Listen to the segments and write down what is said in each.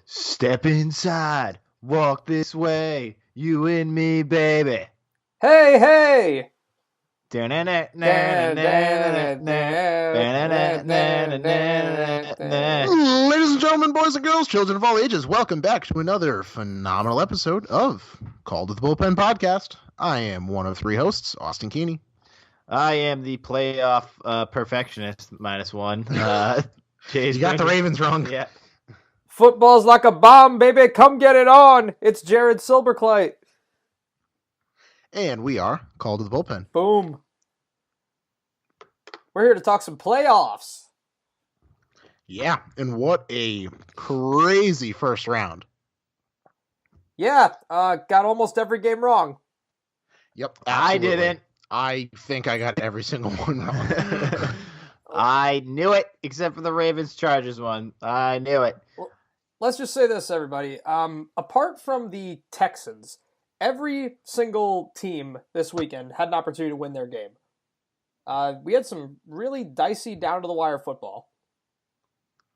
Step inside, walk this way, you and me, baby. Hey, hey! Ladies and gentlemen, boys and girls, children of all ages, welcome back to another phenomenal episode of Called to the Bullpen podcast. I am one of three hosts, Austin Keeney. I am the playoff perfectionist, -1. You got the Ravens wrong. Yeah. Football's like a bomb, baby. Come get it on. It's Jared Silberkleit. And we are Called to the Bullpen. Boom. We're here to talk some playoffs. Yeah, and what a crazy first round. Yeah, got almost every game wrong. Yep, I absolutely. didn't. I think I got every single one wrong. I knew it, except for the Ravens-Chargers one. I knew it. Well, let's just say this, everybody. Apart from the Texans, every single team this weekend had an opportunity to win their game. We had some really dicey, down-to-the-wire football.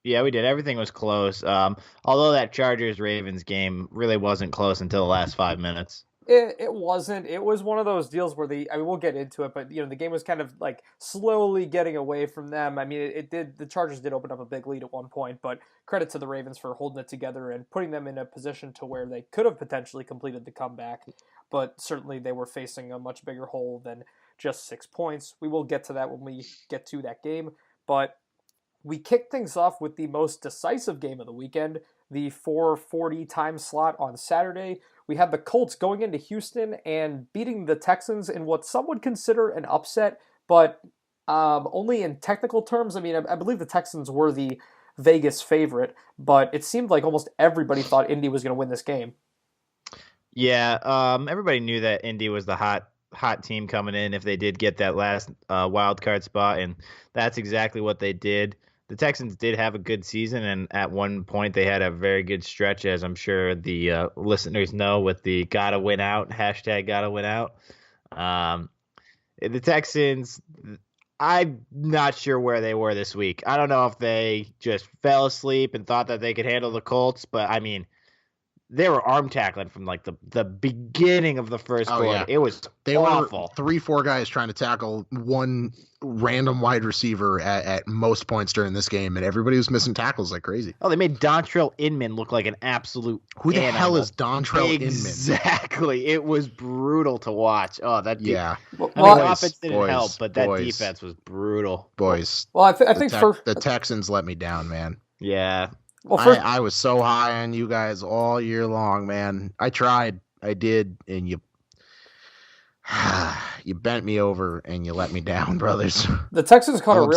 Yeah, we did. Everything was close. Although that Chargers-Ravens game really wasn't close until the last 5 minutes. It wasn't. It was one of those deals where we'll get into it, but the game was kind of like slowly getting away from them. I mean, the Chargers did open up a big lead at one point, but credit to the Ravens for holding it together and putting them in a position to where they could have potentially completed the comeback, but certainly they were facing a much bigger hole than just 6 points. We will get to that when we get to that game, but we kicked things off with the most decisive game of the weekend, the 4:40 time slot on Saturday. We had the Colts going into Houston and beating the Texans in what some would consider an upset, but only in technical terms. I mean, I believe the Texans were the Vegas favorite, but it seemed like almost everybody thought Indy was going to win this game. Yeah, everybody knew that Indy was the hot team coming in if they did get that last wild card spot, and that's exactly what they did. The Texans did have a good season, and at one point they had a very good stretch, as I'm sure the listeners know, with the gotta win out, hashtag gotta win out. The Texans, I'm not sure where they were this week. I don't know if they just fell asleep and thought that they could handle the Colts, but I mean, they were arm tackling from like the beginning of the first quarter. Yeah. It was awful. Were 3-4 guys trying to tackle one random wide receiver at most points during this game, and everybody was missing tackles like crazy. Oh, they made Dontrell Inman look like an absolute Who the animal. hell is Dontrell Inman? Exactly. It was brutal to watch. Oh, that yeah. The offense didn't help, but that defense was brutal. Boys. Well, I think the Texans let me down, man. Yeah. Well, I was so high on you guys all year long, man. I tried. I did, and you bent me over and you let me down, brothers. The Texans caught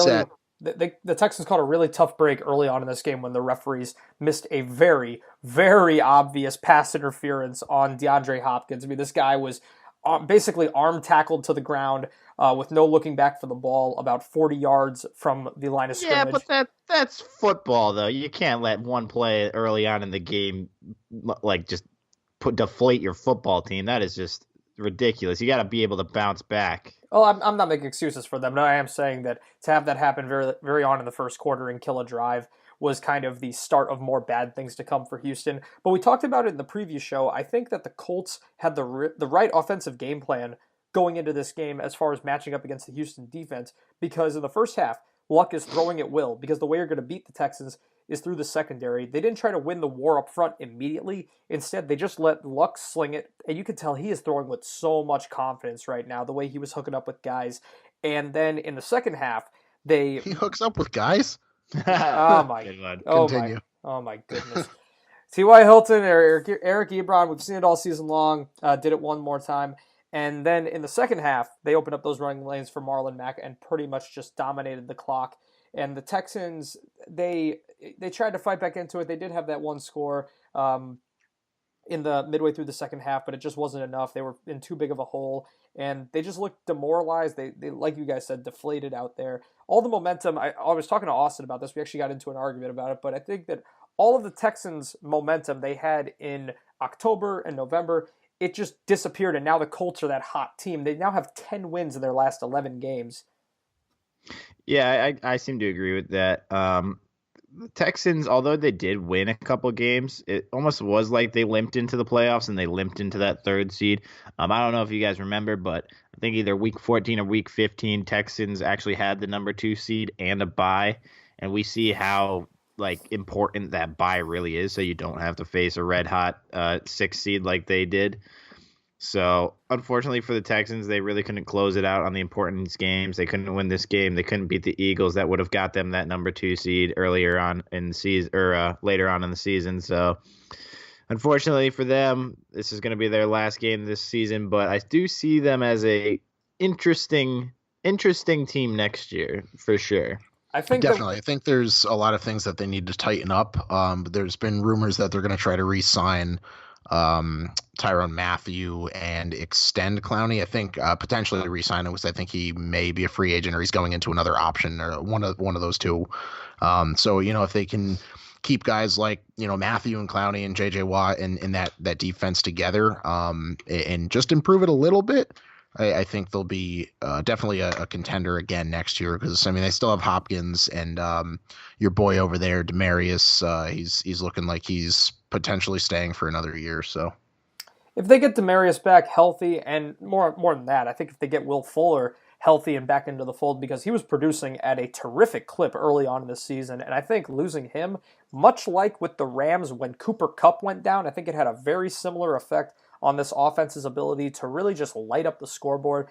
the Texans caught a really tough break early on in this game when the referees missed a very, very obvious pass interference on DeAndre Hopkins. I mean, this guy was basically arm tackled to the ground with no looking back for the ball about 40 yards from the line of scrimmage. Yeah, but that's football, though. You can't let one play early on in the game like just deflate your football team. That is just ridiculous. You got to be able to bounce back. Well, I'm not making excuses for them. No, I am saying that to have that happen very, very on in the first quarter and kill a drive was kind of the start of more bad things to come for Houston. But we talked about it in the previous show. I think that the Colts had the right offensive game plan going into this game as far as matching up against the Houston defense, because in the first half, Luck is throwing at will, because the way you're going to beat the Texans is through the secondary. They didn't try to win the war up front immediately. Instead, they just let Luck sling it, and you can tell he is throwing with so much confidence right now, the way he was hooking up with guys. And then in the second half, he hooks up with guys? Oh my! Continue. Oh my goodness! T.Y. Hilton, Eric Ebron, we've seen it all season long. Did it one more time, and then in the second half, they opened up those running lanes for Marlon Mack and pretty much just dominated the clock. And the Texans, they tried to fight back into it. They did have that one score in the midway through the second half, but it just wasn't enough. They were in too big of a hole, and they just looked demoralized. They like you guys said, deflated out there. All the momentum, I was talking to Austin about this. We actually got into an argument about it, but I think that all of the Texans' momentum they had in October and November, it just disappeared, and now the Colts are that hot team. They now have 10 wins in their last 11 games. Yeah, I seem to agree with that. the Texans, although they did win a couple games, it almost was like they limped into the playoffs and they limped into that third seed. I don't know if you guys remember, but I think either week 14 or week 15, Texans actually had the number 2 seed and a bye, and we see how important that bye really is, so you don't have to face a red hot 6 seed like they did. So, unfortunately for the Texans, they really couldn't close it out on the importance games. They couldn't win this game. They couldn't beat the Eagles. That would have got them that number 2 seed earlier on in the season, or later on in the season. So, unfortunately for them, this is going to be their last game this season. But I do see them as a interesting team next year for sure. I think definitely. I think there's a lot of things that they need to tighten up. There's been rumors that they're going to try to re-sign Tyrann Mathieu and extend Clowney. I think potentially re-sign him because I think he may be a free agent or he's going into another option or one of those two. So if they can keep guys like Mathieu and Clowney and JJ Watt in that defense together and just improve it a little bit, I think they'll be definitely a contender again next year because they still have Hopkins and your boy over there, Demarius. He's looking like he's potentially staying for another year. So if they get Demarius back healthy, and more than that, I think if they get Will Fuller healthy and back into the fold, because he was producing at a terrific clip early on in the season, and I think losing him, much like with the Rams when Cooper Kupp went down, I think it had a very similar effect on this offense's ability to really just light up the scoreboard.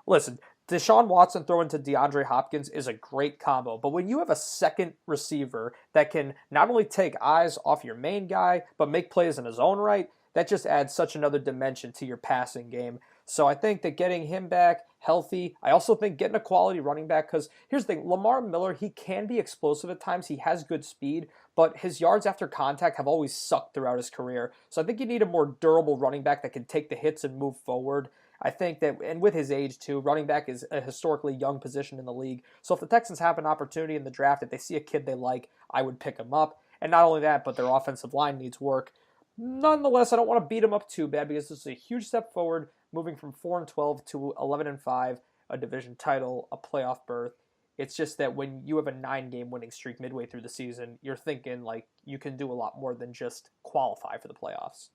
Listen, Deshaun Watson throwing to DeAndre Hopkins is a great combo, but when you have a second receiver that can not only take eyes off your main guy, but make plays in his own right, that just adds such another dimension to your passing game. So I think that getting him back healthy, I also think getting a quality running back, because here's the thing, Lamar Miller, he can be explosive at times, he has good speed, but his yards after contact have always sucked throughout his career. So I think you need a more durable running back that can take the hits and move forward. I think that, and with his age too, running back is a historically young position in the league. So if the Texans have an opportunity in the draft, if they see a kid they like, I would pick him up. And not only that, but their offensive line needs work. Nonetheless, I don't want to beat him up too bad because this is a huge step forward, moving from 4-12 to 11-5, a division title, a playoff berth. It's just that when you have a 9-game winning streak midway through the season, you're thinking you can do a lot more than just qualify for the playoffs.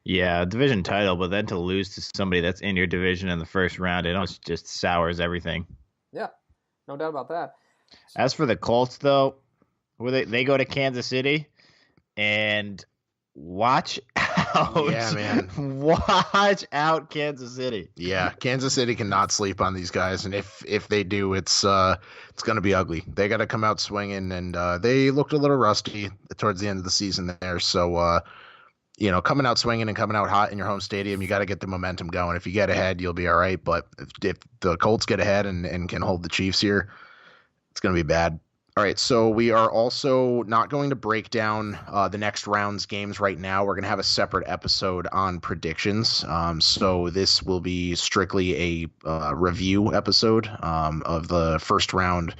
Yeah, division title, but then to lose to somebody that's in your division in the first round, it almost just sours everything. Yeah, no doubt about that. As for the Colts, though, they go to Kansas City, and watch out. Yeah, man. Watch out, Kansas City. Yeah, Kansas City cannot sleep on these guys, and if they do, it's going to be ugly. They got to come out swinging, and they looked a little rusty towards the end of the season there, so coming out swinging and coming out hot in your home stadium, you got to get the momentum going. If you get ahead, you'll be all right. But if the Colts get ahead and can hold the Chiefs here, it's going to be bad. All right, so we are also not going to break down the next round's games right now. We're going to have a separate episode on predictions. So this will be strictly a review episode of the first round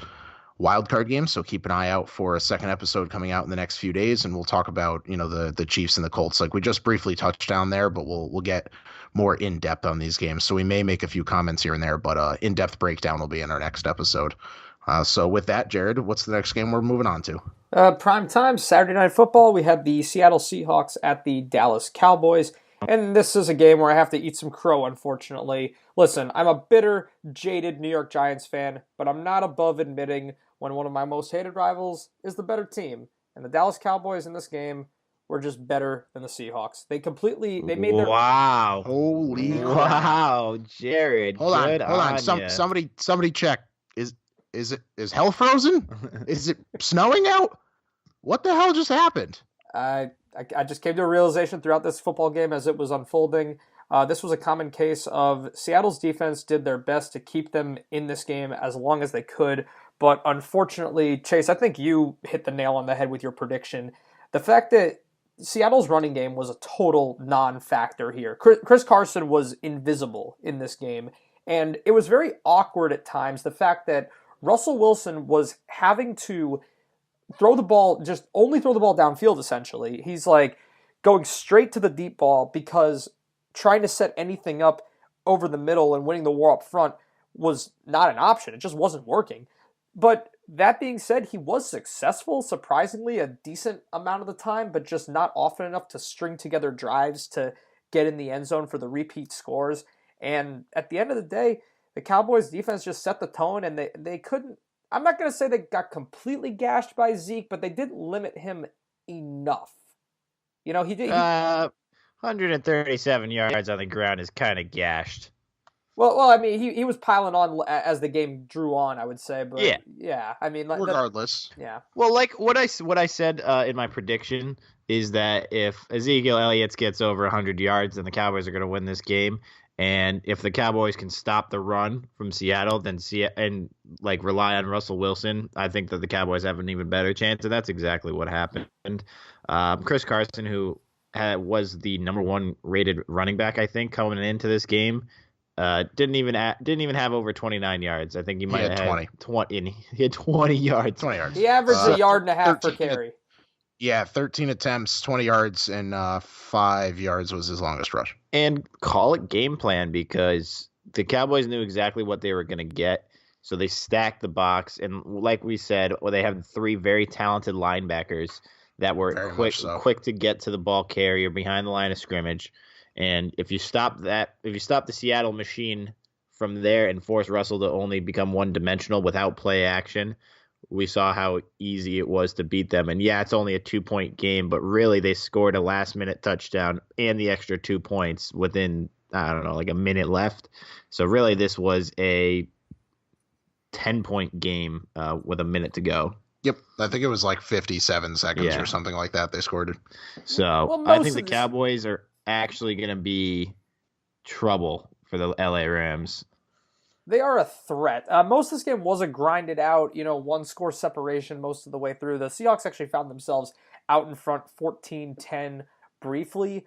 wildcard game. So keep an eye out for a second episode coming out in the next few days, and we'll talk about the Chiefs and the Colts. Like we just briefly touched down there, but we'll get more in depth on these games. So we may make a few comments here and there, but in depth breakdown will be in our next episode. So with that, Jared, what's the next game we're moving on to? Prime time, Saturday Night Football. We had the Seattle Seahawks at the Dallas Cowboys. And this is a game where I have to eat some crow, unfortunately. Listen, I'm a bitter, jaded New York Giants fan, but I'm not above admitting when one of my most hated rivals is the better team. And the Dallas Cowboys in this game were just better than the Seahawks. They made their... Wow. Holy wow, Jared. Hold on. Somebody check. Is hell frozen? Is it snowing out? What the hell just happened? I just came to a realization throughout this football game as it was unfolding. This was a common case of Seattle's defense did their best to keep them in this game as long as they could. But unfortunately, Chase, I think you hit the nail on the head with your prediction. The fact that Seattle's running game was a total non-factor here. Chris Carson was invisible in this game. And it was very awkward at times, the fact that Russell Wilson was having to only throw the ball downfield, essentially. He's going straight to the deep ball because trying to set anything up over the middle and winning the war up front was not an option. It just wasn't working. But That being said, he was successful, surprisingly, a decent amount of the time, but just not often enough to string together drives to get in the end zone for the repeat scores. And at the end of the day, the Cowboys defense just set the tone, and they couldn't. I'm not going to say they got completely gashed by Zeke, but they didn't limit him enough. You know, he did. 137 yards on the ground is kind of gashed. Well, I mean, he was piling on as the game drew on, I would say, but yeah, I mean, regardless, yeah. Well, like what I said in my prediction is that if Ezekiel Elliott gets over 100 yards, then the Cowboys are going to win this game. And if the Cowboys can stop the run from Seattle, then rely on Russell Wilson, I think that the Cowboys have an even better chance. And that's exactly what happened. Chris Carson, who was the number 1 rated running back, I think, coming into this game. Didn't even have over 29 yards. I think he might have had 20. He had 20 yards. 20 yards. He averaged a yard and a half per carry. 13 attempts, 20 yards, and 5 yards was his longest rush. And call it game plan, because the Cowboys knew exactly what they were going to get. So they stacked the box, and like we said, they have 3 very talented linebackers that were quick to get to the ball carrier behind the line of scrimmage. And if you stop the Seattle machine from there and force Russell to only become one-dimensional without play action, we saw how easy it was to beat them. And yeah, it's only a 2-point game, but really they scored a last-minute touchdown and the extra 2 points within, I don't know, like a minute left. So really this was a 10-point game with a minute to go. Yep, I think it was like 57 seconds or something like that they scored it. So I think the Cowboys are actually going to be trouble for the LA Rams. They are a threat. Most of this game was a grinded out, 1-score separation most of the way through. The Seahawks actually found themselves out in front 14-10 briefly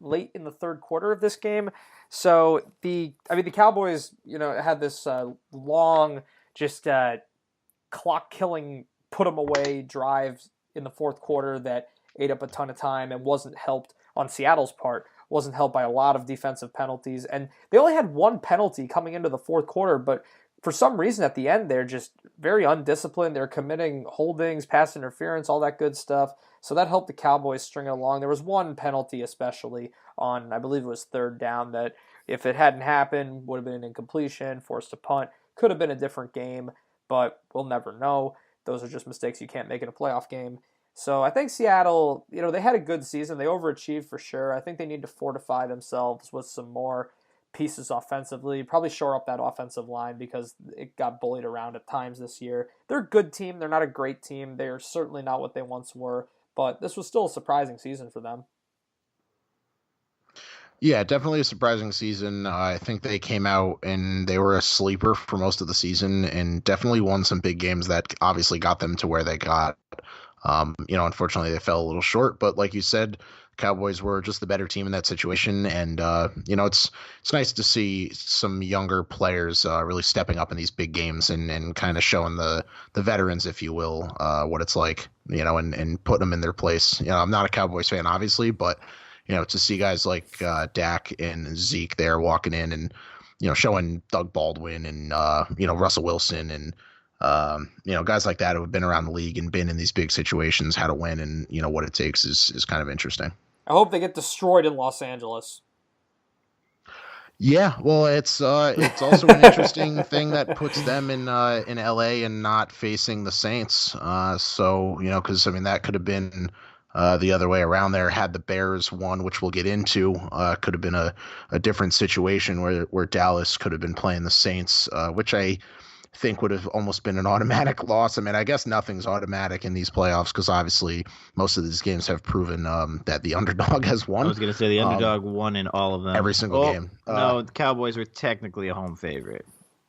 late in the third quarter of this game. So the Cowboys, had this long, just clock-killing, put-them-away drive in the fourth quarter that ate up a ton of time and wasn't helped on Seattle's part, wasn't helped by a lot of defensive penalties. And they only had 1 penalty coming into the fourth quarter, but for some reason at the end, they're just very undisciplined. They're committing holdings, pass interference, all that good stuff. So that helped the Cowboys string it along. There was 1 penalty especially on, I believe it was 3rd down, that if it hadn't happened, would have been an incompletion, forced to punt. Could have been a different game, but we'll never know. Those are just mistakes you can't make in a playoff game. So I think Seattle, they had a good season. They overachieved for sure. I think they need to fortify themselves with some more pieces offensively. Probably shore up that offensive line because it got bullied around at times this year. They're a good team. They're not a great team. They are certainly not what they once were. But this was still a surprising season for them. Yeah, definitely a surprising season. I think they came out and they were a sleeper for most of the season and definitely won some big games that obviously got them to where they got. Unfortunately they fell a little short, but like you said, Cowboys were just the better team in that situation. And, it's nice to see some younger players really stepping up in these big games and kind of showing the veterans, if you will, what it's like, and putting them in their place. I'm not a Cowboys fan, obviously, but, to see guys like Dak and Zeke there walking in and, showing Doug Baldwin and, Russell Wilson and, guys like that who have been around the league and been in these big situations, how to win and, what it takes is kind of interesting. I hope they get destroyed in Los Angeles. Yeah, well, it's also an interesting thing that puts them in LA and not facing the Saints. Because that could have been the other way around there. Had the Bears won, which we'll get into, could have been a different situation where Dallas could have been playing the Saints, which I think would have almost been an automatic loss. I guess nothing's automatic in these playoffs because obviously most of these games have proven that the underdog has won. I was going to say the underdog won in all of them. Every single game. No, the Cowboys were technically a home favorite,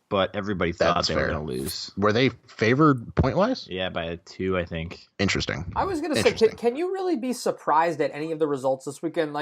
but everybody thought they were going to lose. Were they favored point-wise? Yeah, by 2, I think. Interesting. I was going to say, can you really be surprised at any of the results this weekend?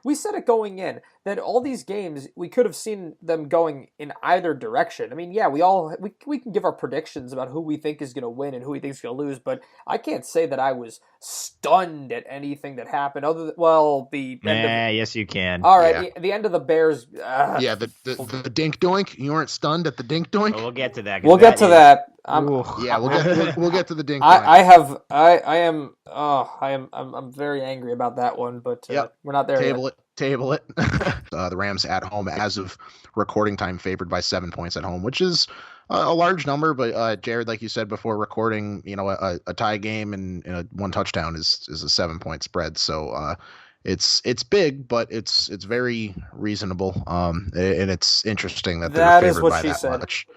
We said it going in that all these games, we could have seen them going in either direction. We can give our predictions about who we think is going to win and who we think is going to lose, but I can't say that I was stunned at anything that happened other than, the end of... yes, you can. All right, the end of the Bears... the dink doink, you weren't stunned at at the dink doink? Well, we'll get to that. 'cause We'll get to that. Yeah, we'll get to the dink doink. I'm very angry about that one, but we're not there Table yet. Table it. The Rams at home, as of recording time, favored by 7 points at home, which is a large number. But Jared, like you said before recording, a tie game and one touchdown is a 7-point spread. So it's big, but it's very reasonable. And it's interesting that they're favored by that much.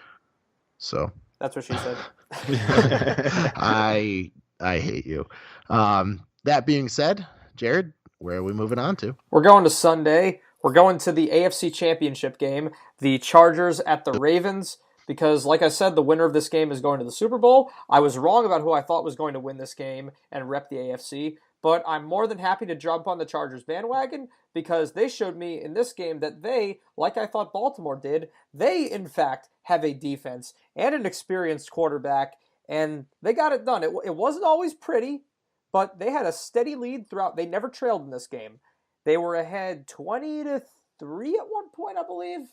So that's what she said. I hate you. That being said, Jared, where are we moving on to? We're going to Sunday. We're going to the AFC Championship game, the Chargers at the Ravens, because, like I said, the winner of this game is going to the Super Bowl. I was wrong about who I thought was going to win this game and rep the AFC, but I'm more than happy to jump on the Chargers bandwagon because they showed me in this game that they, like I thought Baltimore did, they, in fact, have a defense and an experienced quarterback, and they got it done. It wasn't always pretty, but they had a steady lead throughout. They never trailed in this game. They were ahead 20-3 at one point, I believe.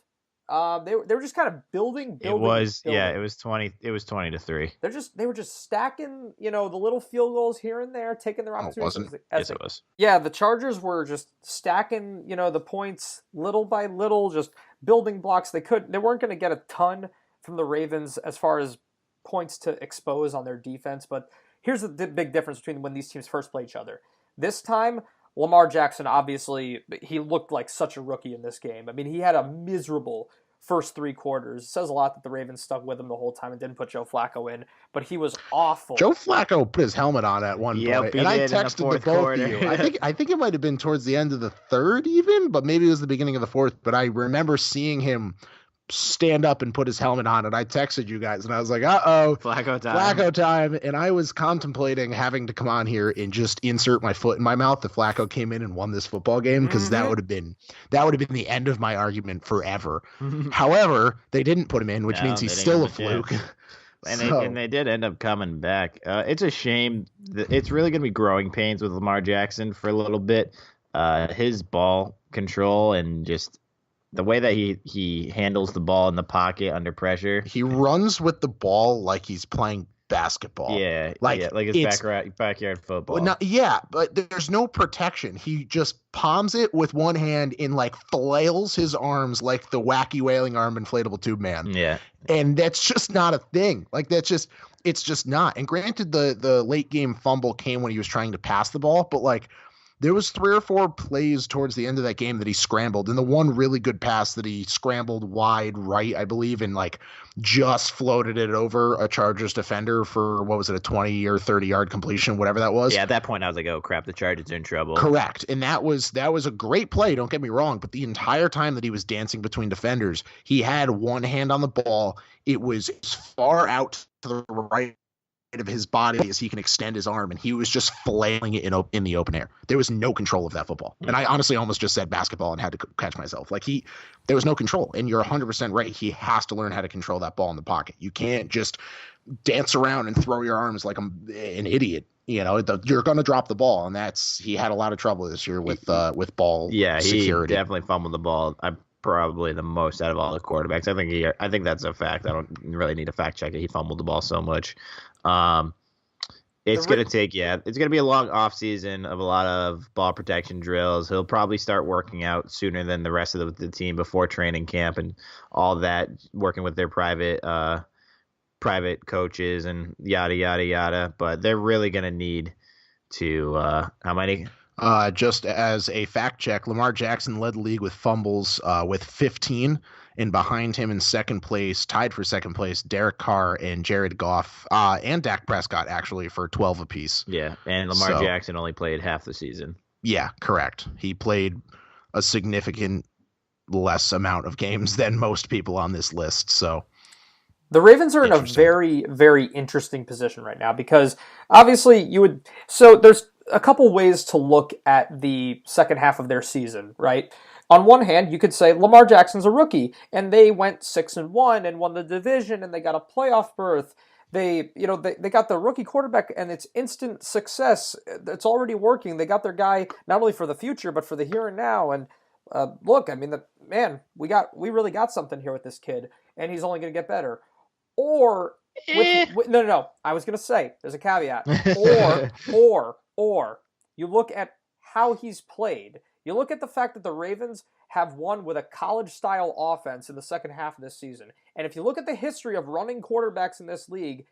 They were just kind of building. It was 20. It was 20-3. They were just stacking, the little field goals here and there, taking their opportunities. Yes, it was. Yeah, the Chargers were just stacking, the points little by little, just building blocks. They weren't going to get a ton from the Ravens as far as points to expose on their defense, but here's the big difference between when these teams first play each other. This time, Lamar Jackson, obviously, he looked like such a rookie in this game. I mean, he had a miserable first 3 quarters. It says a lot that the Ravens stuck with him the whole time and didn't put Joe Flacco in, but he was awful. Joe Flacco put his helmet on at one point, and I texted the both of you. I think it might have been towards the end of the third even, but maybe it was the beginning of the fourth, but I remember seeing him stand up and put his helmet on, and I texted you guys, and I was like, uh-oh, Flacco time, and I was contemplating having to come on here and just insert my foot in my mouth if Flacco came in and won this football game, because that would have been the end of my argument forever. However, they didn't put him in, which means he's still a fluke. And they did end up coming back. It's a shame. It's really going to be growing pains with Lamar Jackson for a little bit. His ball control and just the way that he handles the ball in the pocket under pressure. He runs with the ball like he's playing basketball. Like his backyard football. But there's no protection. He just palms it with one hand and flails his arms like the wacky wailing arm inflatable tube man. Yeah. And that's just not a thing. It's just not. And granted, the late game fumble came when he was trying to pass the ball, but there was 3 or 4 plays towards the end of that game that he scrambled, and the one really good pass that he scrambled wide right, I believe, and just floated it over a Chargers defender for, what was it, a 20 or 30-yard completion, whatever that was. Yeah, at that point I was like, oh crap, the Chargers are in trouble. Correct. And that was a great play, don't get me wrong, but the entire time that he was dancing between defenders, he had one hand on the ball. It was as far out to the right of his body as he can extend his arm, and he was just flailing it in the open air. There was no control of that football. And I honestly almost just said basketball and had to catch myself. There was no control, and you're 100% right. He has to learn how to control that ball in the pocket. You can't just dance around and throw your arms like an idiot. You're going to drop the ball, and he had a lot of trouble this year with ball security. He definitely fumbled the ball. Probably the most out of all the quarterbacks. I think that's a fact. I don't really need to fact check it. He fumbled the ball so much. It's going to be a long off season of a lot of ball protection drills. He'll probably start working out sooner than the rest of the team before training camp and all that, working with their private coaches and yada, yada, yada. But they're really going to need to, how many? Just as a fact check, Lamar Jackson led the league with fumbles with 15, and behind him in second place, tied for second place, Derek Carr and Jared Goff and Dak Prescott actually for 12 apiece. Yeah, and Lamar Jackson only played half the season. Yeah, correct. He played a significant less amount of games than most people on this list. So the Ravens are in a very, very interesting position right now because obviously there's a couple ways to look at the second half of their season, right? On one hand, you could say Lamar Jackson's a rookie, and they went 6-1 and won the division, and they got a playoff berth. They got the rookie quarterback, and it's instant success. It's already working. They got their guy not only for the future but for the here and now. And look, I mean, we really got something here with this kid. and he's only going to get better. Or no. I was going to say there's a caveat. Or you look at how he's played. You look at the fact that the Ravens have won with a college-style offense in the second half of this season. And if you look at the history of running quarterbacks in this league,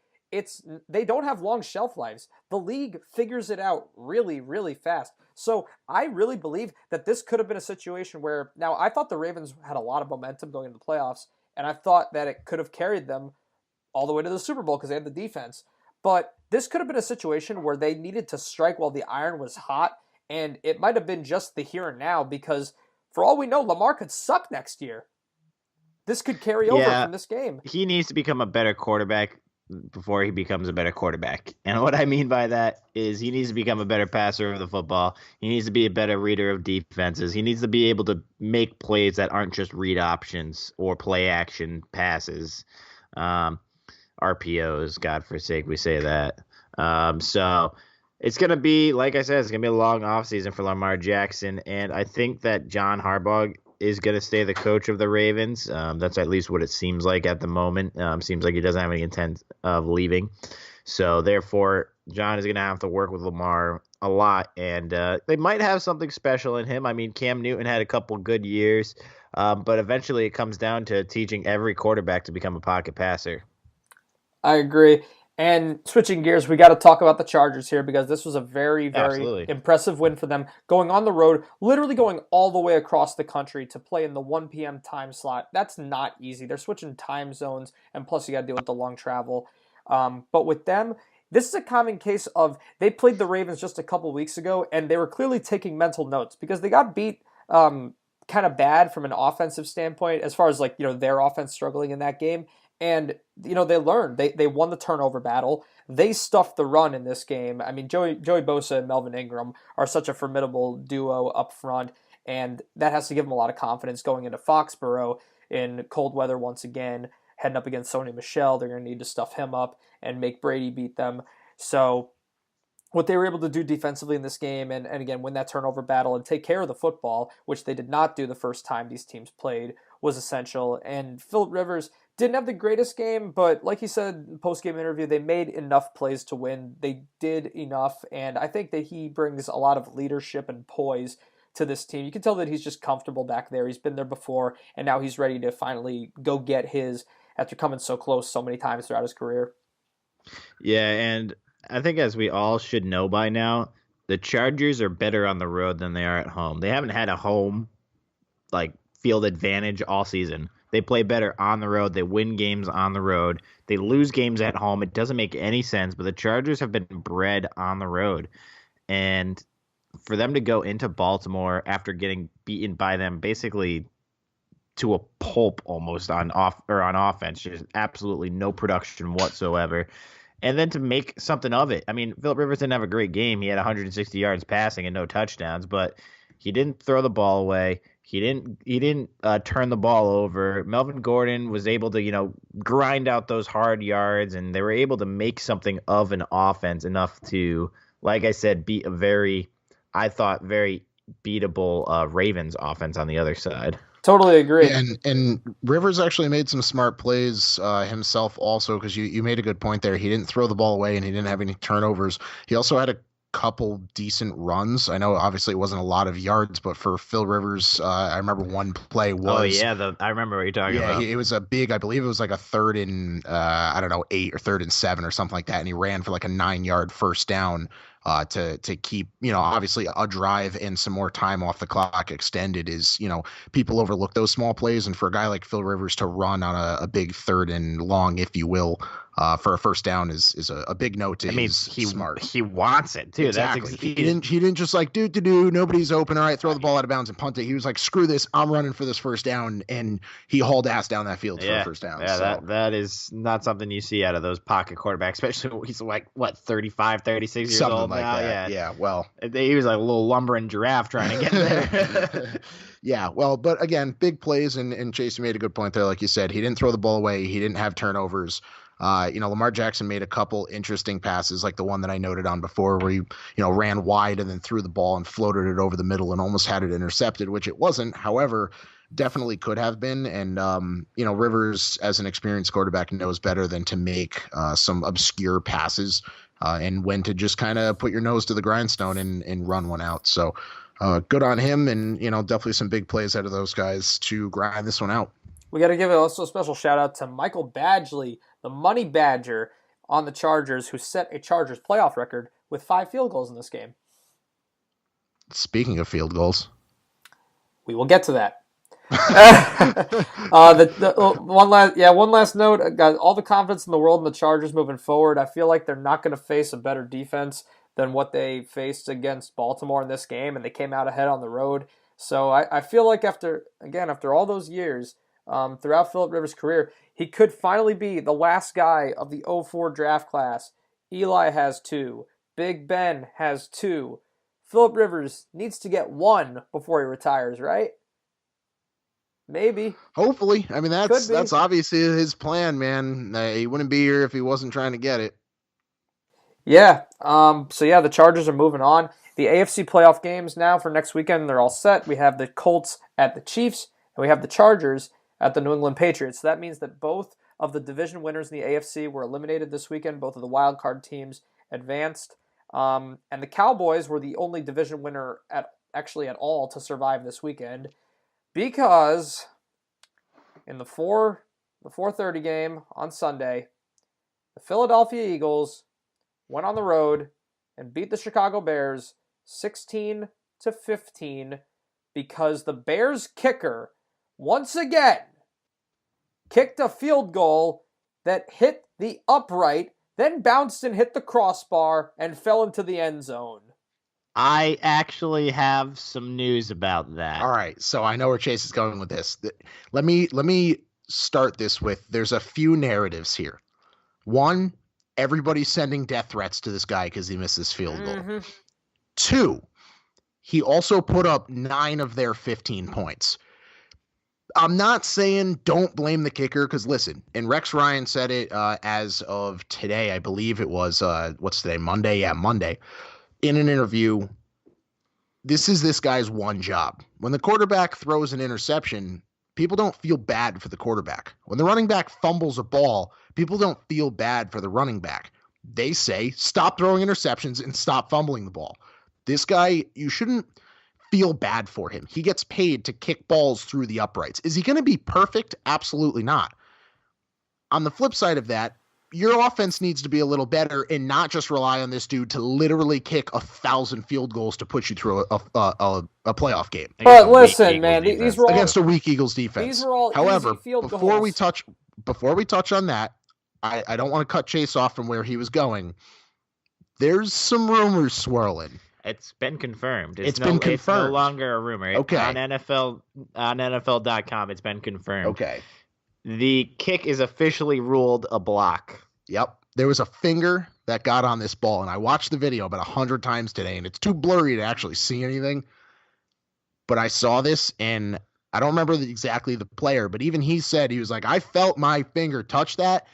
they don't have long shelf lives. The league figures it out really, really fast. So I really believe that this could have been a situation where, now I thought the Ravens had a lot of momentum going into the playoffs, and I thought that it could have carried them all the way to the Super Bowl because they had the defense. But this could have been a situation where they needed to strike while the iron was hot, and it might have been just the here and now because for all we know, Lamar could suck next year. This could carry over from this game. He needs to become a better quarterback before he becomes a better quarterback. And what I mean by that is he needs to become a better passer of the football. He needs to be a better reader of defenses. He needs to be able to make plays that aren't just read options or play action passes. RPOs, God forsake, we say that. So it's going to be, like I said, it's going to be a long offseason for Lamar Jackson. And I think that John Harbaugh is going to stay the coach of the Ravens. That's at least what it seems like at the moment. Seems like he doesn't have any intent of leaving. So therefore, John is going to have to work with Lamar a lot. And they might have something special in him. I mean, Cam Newton had a couple good years. But eventually it comes down to teaching every quarterback to become a pocket passer. I agree. And switching gears, we got to talk about the Chargers here because this was a very, very impressive win for them. Going on the road, literally going all the way across the country to play in the 1 p.m. time slot. That's not easy. They're switching time zones, and plus you got to deal with the long travel. But with them, this is a common case of they played the Ravens just a couple weeks ago, and they were clearly taking mental notes because they got beat kind of bad from an offensive standpoint as far as their offense struggling in that game. And, they learned. They won the turnover battle. They stuffed the run in this game. I mean, Joey Bosa and Melvin Ingram are such a formidable duo up front, and that has to give them a lot of confidence going into Foxborough in cold weather once again, heading up against Sony Michel. They're going to need to stuff him up and make Brady beat them. So what they were able to do defensively in this game and again, win that turnover battle and take care of the football, which they did not do the first time these teams played, was essential. And Phillip Rivers didn't have the greatest game, but like he said in the post-game interview, they made enough plays to win. They did enough, and I think that he brings a lot of leadership and poise to this team. You can tell that he's just comfortable back there. He's been there before, and now he's ready to finally go get his after coming so close so many times throughout his career. Yeah, and I think as we all should know by now, the Chargers are better on the road than they are at home. They haven't had a home field advantage all season. They play better on the road. They win games on the road. They lose games at home. It doesn't make any sense, but the Chargers have been bred on the road. And for them to go into Baltimore after getting beaten by them basically to a pulp almost on offense, just absolutely no production whatsoever. And then to make something of it. I mean, Phillip Rivers didn't have a great game. He had 160 yards passing and no touchdowns, but he didn't throw the ball away. He didn't turn the ball over. Melvin Gordon was able to, grind out those hard yards, and they were able to make something of an offense enough to, like I said, beat a very beatable Ravens offense on the other side. Totally agree. And Rivers actually made some smart plays himself also because you made a good point there. He didn't throw the ball away and he didn't have any turnovers. He also had a couple decent runs. I know obviously it wasn't a lot of yards, but for Phil Rivers, I remember one play was... Oh, yeah, I remember what you're talking about. Yeah, it was a big, I believe it was like a 3rd and, 8 or 3rd and 7 or something like that, and he ran for like a 9-yard first down to keep, obviously a drive and some more time off the clock extended is, people overlook those small plays, and for a guy like Phil Rivers to run on a big 3rd and long, if you will, for a first down is a big note to smart. He wants it too. Exactly. He didn't just nobody's open. All right, throw the ball out of bounds and punt it. He was like, screw this, I'm running for this first down, and he hauled ass down that field for a first down. Yeah, so. That is not something you see out of those pocket quarterbacks, especially when he's 35, 36 years something old like now. That. Yeah, well, he was like a little lumbering giraffe trying to get there. Yeah, well, but again, big plays, and Chase, you made a good point there. Like you said, he didn't throw the ball away. He didn't have turnovers. Lamar Jackson made a couple interesting passes, like the one that I noted on before, where he, ran wide and then threw the ball and floated it over the middle and almost had it intercepted, which it wasn't. However, definitely could have been. And, Rivers, as an experienced quarterback, knows better than to make some obscure passes and when to just kind of put your nose to the grindstone and run one out. So good on him. And, definitely some big plays out of those guys to grind this one out. We got to give also a special shout out to Michael Badgley, the money badger on the Chargers, who set a Chargers playoff record with 5 field goals in this game. Speaking of field goals, we will get to that. One last note. I got all the confidence in the world in the Chargers moving forward. I feel like they're not going to face a better defense than what they faced against Baltimore in this game, and they came out ahead on the road. So I feel like after all those years, throughout Phillip Rivers' career, he could finally be the last guy of the 2004 draft class. Eli has 2. Big Ben has 2. Phillip Rivers needs to get 1 before he retires, right? Maybe. Hopefully. I mean, that's obviously his plan, man. He wouldn't be here if he wasn't trying to get it. Yeah. The Chargers are moving on. The AFC playoff games now for next weekend, they're all set. We have the Colts at the Chiefs, and we have the Chargers at the New England Patriots. So that means that both of the division winners in the AFC were eliminated this weekend. Both of the wild card teams advanced. And the Cowboys were the only division winner at all to survive this weekend, because in the 4:30 game on Sunday, the Philadelphia Eagles went on the road and beat the Chicago Bears 16-15 because the Bears kicker once again kicked a field goal that hit the upright, then bounced and hit the crossbar and fell into the end zone. I actually have some news about that. All right, so I know where Chase is going with this. Let me start this with, there's a few narratives here. One, everybody's sending death threats to this guy because he missed this field goal. Mm-hmm. 2, he also put up 9 of their 15 points. I'm not saying don't blame the kicker, because listen, and Rex Ryan said it as of today, I believe it was, what's today, Monday? Yeah, Monday. In an interview, this is this guy's one job. When the quarterback throws an interception, people don't feel bad for the quarterback. When the running back fumbles a ball, people don't feel bad for the running back. They say, stop throwing interceptions and stop fumbling the ball. This guy, you shouldn't feel bad for him. He gets paid to kick balls through the uprights. Is he going to be perfect? Absolutely not. On the flip side of that, your offense needs to be a little better and not just rely on this dude to literally kick 1,000 field goals to put you through a playoff game. But listen, man, these were all against a weak Eagles defense. These were all However, easy field before goals. we touch on that, I don't want to cut Chase off from where he was going. There's some rumors swirling. It's been confirmed. It's been confirmed. It's no longer a rumor. Okay. On NFL.com, it's been confirmed. Okay. The kick is officially ruled a block. Yep. There was a finger that got on this ball, and I watched the video about 100 times today, and it's too blurry to actually see anything. But I saw this, and I don't remember exactly the player, but even he said, he was like, I felt my finger touch that,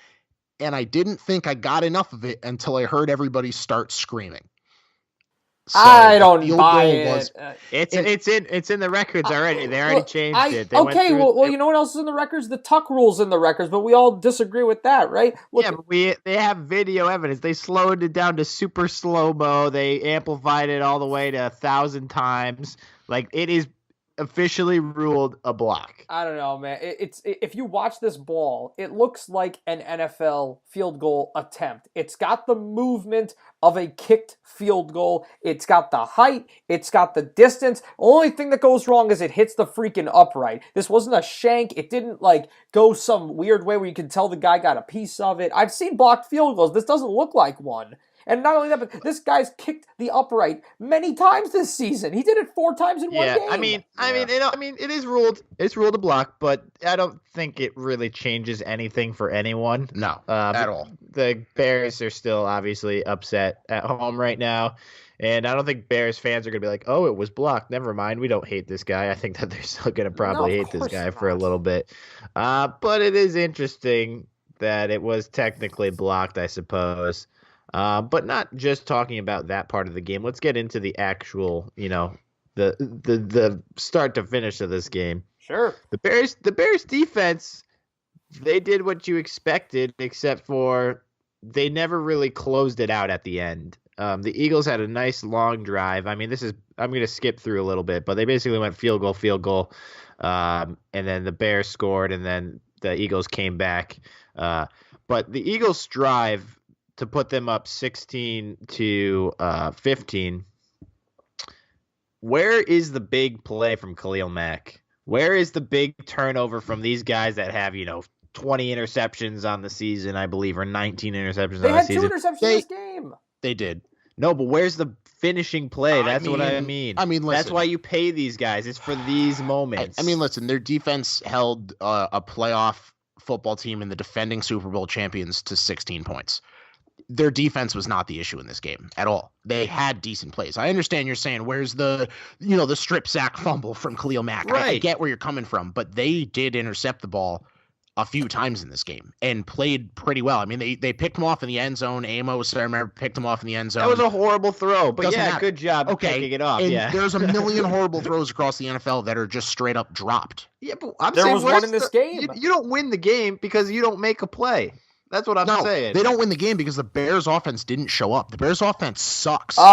and I didn't think I got enough of it until I heard everybody start screaming. So I don't buy it. It's in the records already. They already changed it. Well, you know what else is in the records? The tuck rule's in the records, but we all disagree with that, right? Look, yeah, but they have video evidence. They slowed it down to super slow-mo. They amplified it all the way to 1,000 times. Like, it is officially ruled a block. I don't know, man. It's if you watch this ball, it looks like an NFL field goal attempt. It's got the movement of a kicked field goal. It's got the height. It's got the distance. Only thing that goes wrong is it hits the freaking upright. This wasn't a shank. It didn't go some weird way where you can tell the guy got a piece of it. I've seen blocked field goals. This doesn't look like one. And not only that, but this guy's kicked the upright many times this season. He did it 4 times in one game. I mean, it is ruled. It's ruled a block, but I don't think it really changes anything for anyone. No, at all. The Bears are still obviously upset at home right now, and I don't think Bears fans are gonna be like, "Oh, it was blocked. Never mind. We don't hate this guy." I think that they're still gonna probably hate this guy for a little bit. But it is interesting that it was technically blocked, I suppose. But not just talking about that part of the game. Let's get into the actual, the start to finish of this game. Sure. The Bears defense, they did what you expected, except for they never really closed it out at the end. The Eagles had a nice long drive. I mean, I'm going to skip through a little bit, but they basically went field goal, and then the Bears scored, and then the Eagles came back. But the Eagles' drive to put them up 16 to 15. Where is the big play from Khalil Mack? Where is the big turnover from these guys that have 20 interceptions on the season, I believe, or 19 interceptions on the season? They had 2 interceptions in this game. They did. No, but where's the finishing play? That's what I mean. Listen, that's why you pay these guys. It's for these moments. Listen, their defense held a playoff football team and the defending Super Bowl champions to 16 points. Their defense was not the issue in this game at all. They had decent plays. I understand you're saying, where's the strip sack fumble from Khalil Mack? Right. I get where you're coming from, but they did intercept the ball a few times in this game and played pretty well. I mean, they picked him off in the end zone. Amos, I remember, picked him off in the end zone. That was a horrible throw, but Doesn't matter. Good job picking it off. And yeah, there's a million horrible throws across the NFL that are just straight up dropped. Yeah, but I'm there saying was one in this game. You don't win the game because you don't make a play. That's what I'm saying. They don't win the game because the Bears offense didn't show up. The Bears offense sucks. They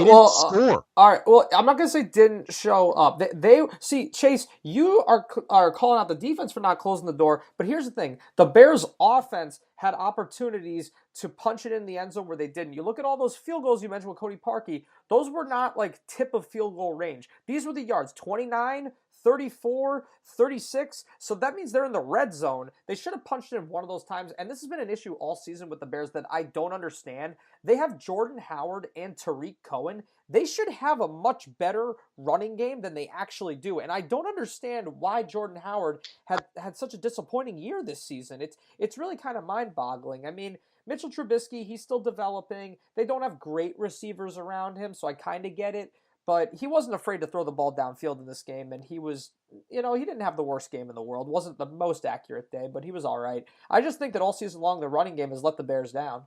didn't score. All right. Well, I'm not going to say didn't show up. They see, Chase, you are calling out the defense for not closing the door, but here's the thing. The Bears offense had opportunities to punch it in the end zone where they didn't. You look at all those field goals you mentioned with Cody Parkey, those were not like tip of field goal range. These were the yards, 29, 34, 36. So that means they're in the red zone. They should have punched it in one of those times. And this has been an issue all season with the Bears that I don't understand. They have Jordan Howard and Tariq Cohen. They should have a much better running game than they actually do. And I don't understand why Jordan Howard had such a disappointing year this season. It's really kind of mind-boggling. I mean, Mitchell Trubisky, he's still developing. They don't have great receivers around him, so I kind of get it. But he wasn't afraid to throw the ball downfield in this game, and he was, he didn't have the worst game in the world. Wasn't the most accurate day, but he was all right. I just think that all season long, the running game has let the Bears down.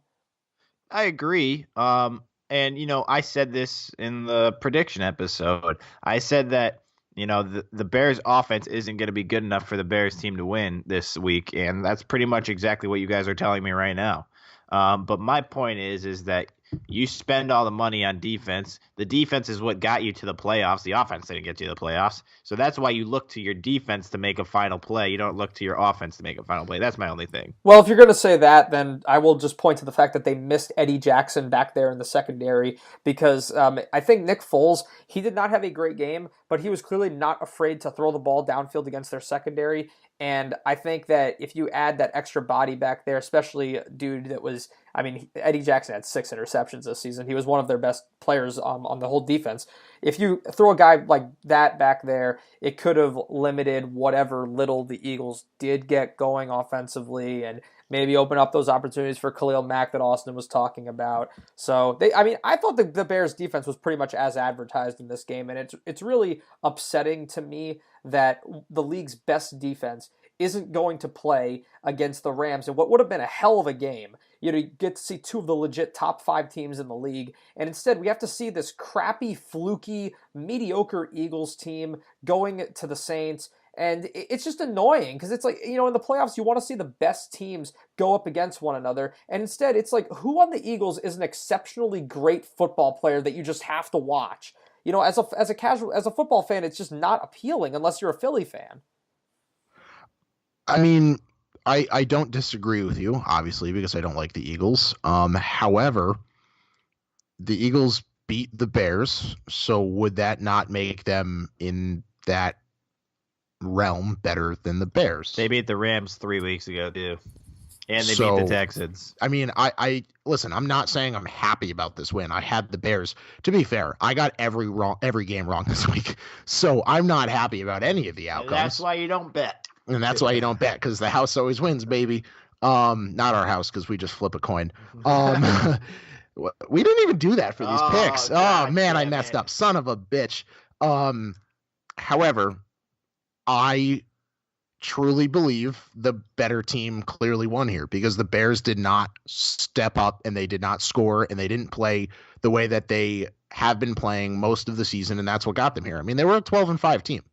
I agree. And, I said this in the prediction episode. I said that, the Bears offense isn't going to be good enough for the Bears team to win this week, and that's pretty much exactly what you guys are telling me right now. But my point is that you spend all the money on defense. The defense is what got you to the playoffs. The offense didn't get you to the playoffs. So that's why you look to your defense to make a final play. You don't look to your offense to make a final play. That's my only thing. Well, if you're going to say that, then I will just point to the fact that they missed Eddie Jackson back there in the secondary because I think Nick Foles, he did not have a great game, but he was clearly not afraid to throw the ball downfield against their secondary. And I think that if you add that extra body back there, especially a dude that was, Eddie Jackson had 6 interceptions this season. He was one of their best players on the whole defense. If you throw a guy like that back there, it could have limited whatever little the Eagles did get going offensively and maybe open up those opportunities for Khalil Mack that Austin was talking about. So, I thought the Bears defense was pretty much as advertised in this game, and it's really upsetting to me that the league's best defense isn't going to play against the Rams in what would have been a hell of a game. You get to see 2 of the legit top 5 teams in the league, and instead we have to see this crappy, fluky, mediocre Eagles team going to the Saints. And it's just annoying because it's like, in the playoffs, you want to see the best teams go up against one another. And instead, it's like, who on the Eagles is an exceptionally great football player that you just have to watch? As a football fan, it's just not appealing unless you're a Philly fan. I don't disagree with you, obviously, because I don't like the Eagles. However, the Eagles beat the Bears, so would that not make them in that realm better than the Bears? They beat the Rams 3 weeks ago, too. And they beat the Texans. I listen, I'm not saying I'm happy about this win. I had the Bears. To be fair, I got every game wrong this week. So I'm not happy about any of the outcomes. That's why you don't bet. And that's why you don't bet, because the house always wins, baby. Not our house, because we just flip a coin. We didn't even do that for these picks. God, oh man, I messed up. Son of a bitch. However, I truly believe the better team clearly won here because the Bears did not step up and they did not score and they didn't play the way that they have been playing most of the season, and that's what got them here. They were a 12-5 team.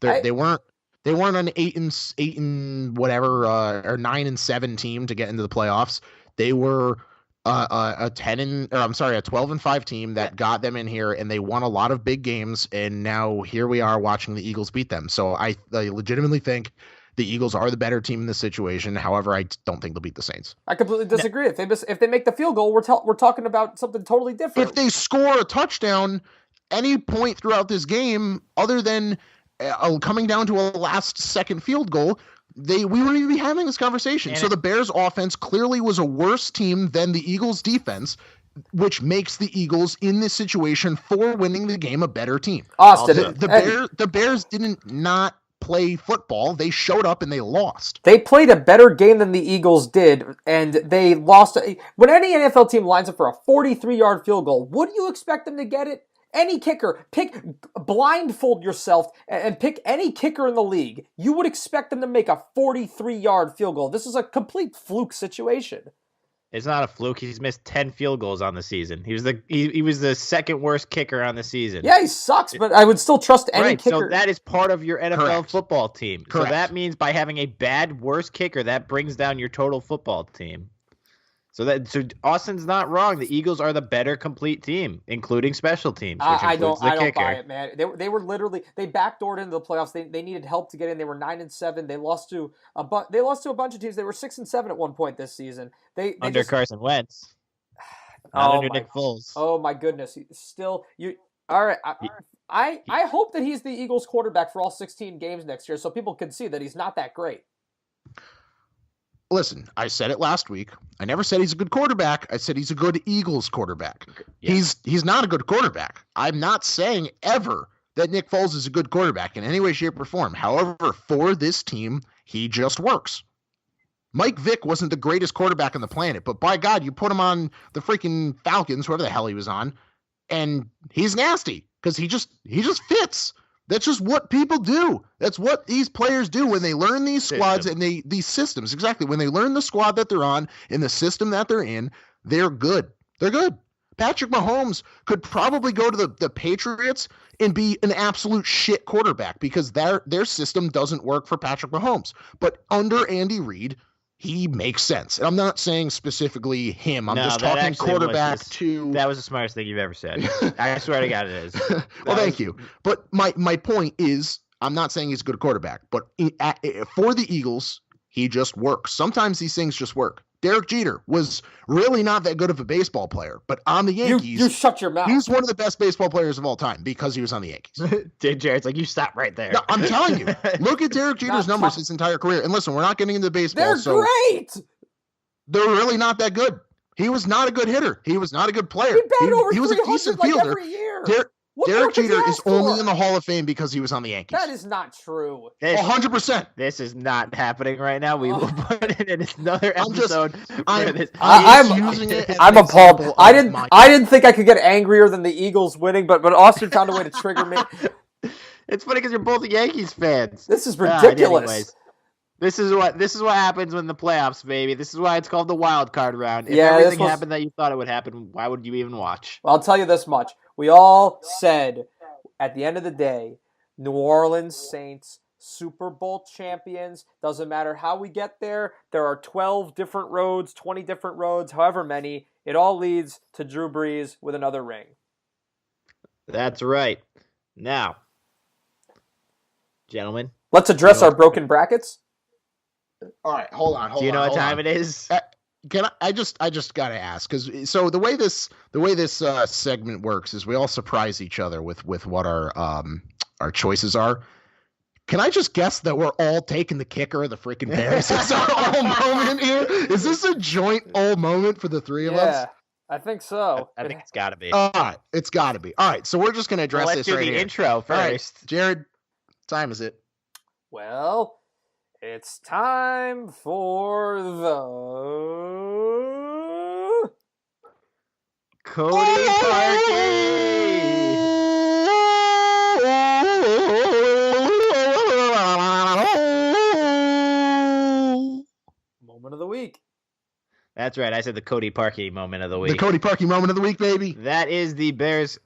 They weren't They weren't an 8-8 whatever or 9-7 team to get into the playoffs. They were a 12-5 team that got them in here, and they won a lot of big games. And now here we are watching the Eagles beat them. So I legitimately think the Eagles are the better team in this situation. However, I don't think they'll beat the Saints. I completely disagree. If they make the field goal, we're talking about something totally different. If they score a touchdown any point throughout this game, other than coming down to a last-second field goal, we wouldn't even be having this conversation. So the Bears' offense clearly was a worse team than the Eagles' defense, which makes the Eagles in this situation for winning the game a better team. Austin, the Bears didn't not play football. They showed up and they lost. They played a better game than the Eagles did, and they lost. When any NFL team lines up for a 43-yard field goal, would you expect them to get it? Any kicker, blindfold yourself and pick any kicker in the league. You would expect them to make a 43-yard field goal. This is a complete fluke situation. It's not a fluke. He's missed 10 field goals on the season. He was the second worst kicker on the season. Yeah, he sucks, but I would still trust any kicker. So that is part of your NFL football team. Correct. So that means by having a bad, worst kicker, that brings down your total football team. So Austin's not wrong. The Eagles are the better complete team, inclling special teams. I don't buy it, man. They were literally they backdoored into the playoffs. They needed help to get in. They were 9-7. They lost to a bunch of teams. They were 6-7 at one point this season. They Carson Wentz. Not under Nick Foles. Oh my goodness! All right. I hope that he's the Eagles quarterback for all 16 games next year, so people can see that he's not that great. Listen, I said it last week. I never said he's a good quarterback. I said he's a good Eagles quarterback. Yeah. He's not a good quarterback. I'm not saying ever that Nick Foles is a good quarterback in any way, shape, or form. However, for this team, he just works. Mike Vick wasn't the greatest quarterback on the planet, but by God, you put him on the freaking Falcons, whoever the hell he was on, and he's nasty because he just fits. That's just what people do. That's what these players do when they learn these squads and these systems. Exactly. When they learn the squad that they're on and the system that they're in, they're good. They're good. Patrick Mahomes could probably go to the Patriots and be an absolute shit quarterback because their system doesn't work for Patrick Mahomes. But under Andy Reid, he makes sense. And I'm not saying specifically him. I'm just talking quarterback to... That was the smartest thing you've ever said. I swear to God it is. Well, thank you. But my point is, I'm not saying he's a good quarterback. But for the Eagles, he just works. Sometimes these things just work. Derek Jeter was really not that good of a baseball player. But on the Yankees... You shut your mouth. He's one of the best baseball players of all time because he was on the Yankees. Jared's like, you stop right there. No, I'm telling you. Look at Derek Jeter's numbers his entire career. And listen, we're not getting into baseball. They're great. They're really not that good. He was not a good hitter. He was not a good player. He was a decent fielder. Every year. Derek Jeter is only in the Hall of Fame because he was on the Yankees. That is not true. 100%. This is not happening right now. We will put it in another episode. I'm appalled. I didn't think I could get angrier than the Eagles winning, but Austin found a way to trigger me. It's funny because you're both Yankees fans. This is ridiculous. Anyways, this is what happens when the playoffs, baby. This is why it's called the wild card round. If everything happened that you thought it would happen, why would you even watch? Well, I'll tell you this much. We all said at the end of the day, New Orleans Saints, Super Bowl champions. Doesn't matter how we get there. There are 12 different roads, 20 different roads, however many. It all leads to Drew Brees with another ring. That's right. Now, gentlemen. Let's address our broken brackets. All right, hold on. Do you know what time it is? I just gotta ask because so the way this segment works is we all surprise each other with what our choices are. Can I just guess that we're all taking the kicker of the freaking Bears? Is our all moment here? Is this a joint all moment for the three of us? Yeah, I think so. I think it's got to be. All right, it's got to be. All right, so we're just gonna address this right here. Let's do the intro first. Right, Jared, what time is it? Well, it's time for the Cody Parkey. Moment of the week. That's right. I said the Cody Parkey moment of the week. The Cody Parkey moment of the week, baby. That is the Bears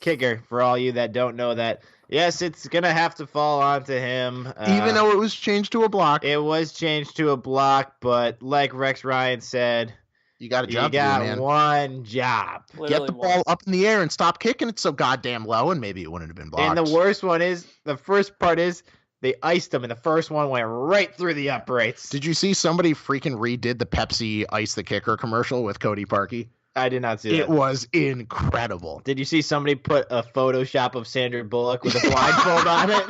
kicker, for all you that don't know that. Yes, it's going to have to fall onto him. Even though it was changed to a block. It was changed to a block, but like Rex Ryan said, you got a job you to do, got man. one job. Get the ball up in the air and stop kicking it so goddamn low, and maybe it wouldn't have been blocked. And the worst one is, the first part is, they iced him, and the first one went right through the uprights. Did you see somebody freaking redid the Pepsi Ice the Kicker commercial with Cody Parkey? I did not see that. It was incredible. Did you see somebody put a Photoshop of Sandra Bullock with a blindfold on it?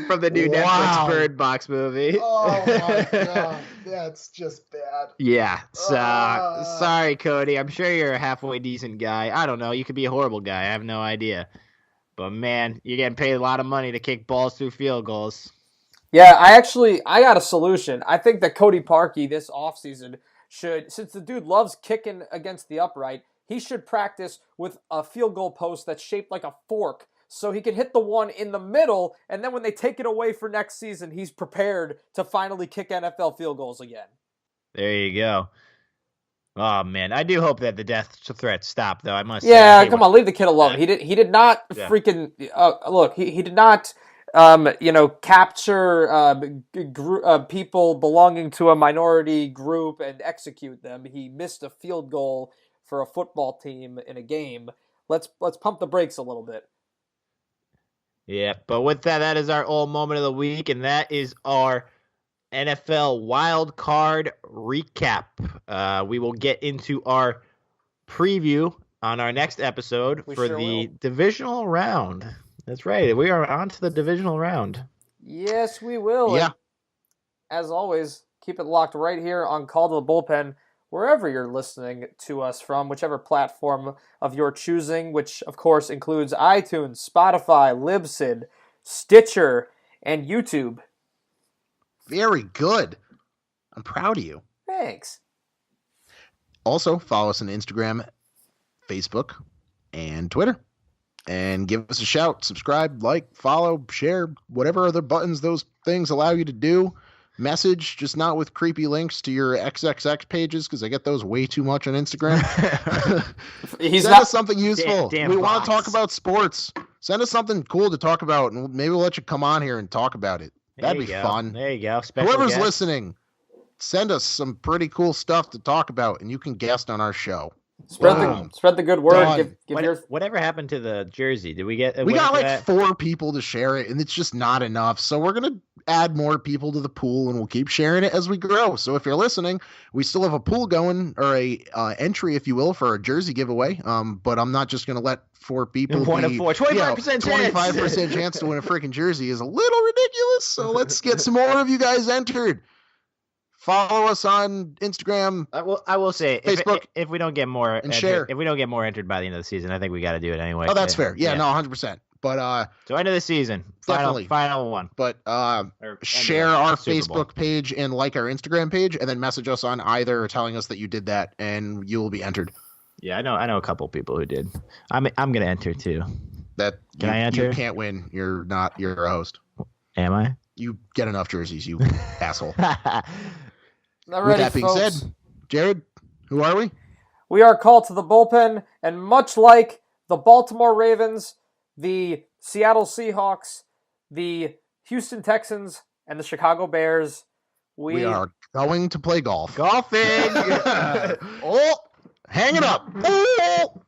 From the new Netflix Bird Box movie. Oh my god, that's just bad. Yeah, sorry, Cody. I'm sure you're a halfway decent guy. I don't know. You could be a horrible guy. I have no idea. But man, you're getting paid a lot of money to kick balls through field goals. Yeah, I got a solution. I think that Cody Parkey this offseason should, since the dude loves kicking against the upright, he should practice with a field goal post that's shaped like a fork, so he can hit the one in the middle, and then when they take it away for next season, he's prepared to finally kick NFL field goals again. There you go. Oh man, I do hope that the death threats stop, though. I must. Yeah, come on, leave the kid alone. He did not freaking look. He did not capture people belonging to a minority group and execute them. He missed a field goal for a football team in a game. Let's pump the brakes a little bit. Yeah, but with that is our old moment of the week, and that is our NFL wild card recap. We will get into our preview on our next episode for the divisional round. That's right. We are on to the divisional round. Yes, we will. Yeah. And as always, keep it locked right here on Call to the Bullpen, wherever you're listening to us from, whichever platform of your choosing, which, of course, includes iTunes, Spotify, Libsyn, Stitcher, and YouTube. Very good. I'm proud of you. Thanks. Also, follow us on Instagram, Facebook, and Twitter. And give us a shout, subscribe, like, follow, share, whatever other buttons those things allow you to do. Message, just not with creepy links to your XXX pages, because I get those way too much on Instagram. Send us something useful. We want to talk about sports. Send us something cool to talk about, and maybe we'll let you come on here and talk about it. That'd be fun. There you go. Whoever's listening, send us some pretty cool stuff to talk about, and you can guest on our show. Spread the good word. Whatever happened to the jersey? Did we get? We got like 4 people to share it, and it's just not enough. So we're gonna add more people to the pool, and we'll keep sharing it as we grow. So if you're listening, we still have a pool going, or a entry, if you will, for a jersey giveaway. But I'm not just gonna let 4 people. 25% chance to win a freaking jersey is a little ridiculous. So let's get some more of you guys entered. Follow us on Instagram. I will say, Facebook, if we don't get more and share. If we don't get more entered by the end of the season, I think we got to do it anyway. Oh, that's fair. Yeah, no, 100%. But so end of the season, definitely final one. But share our Facebook page and like our Instagram page, and then message us on either, telling us that you did that, and you will be entered. Yeah, I know a couple people who did. I'm gonna enter too. I enter? You can't win. You're a host. Am I? You get enough jerseys, you asshole. With that being said, Jared, who are we? We are Called to the Bullpen, and much like the Baltimore Ravens, the Seattle Seahawks, the Houston Texans, and the Chicago Bears, we are going to play golf. Golfing! Oh, hang it up. Oh!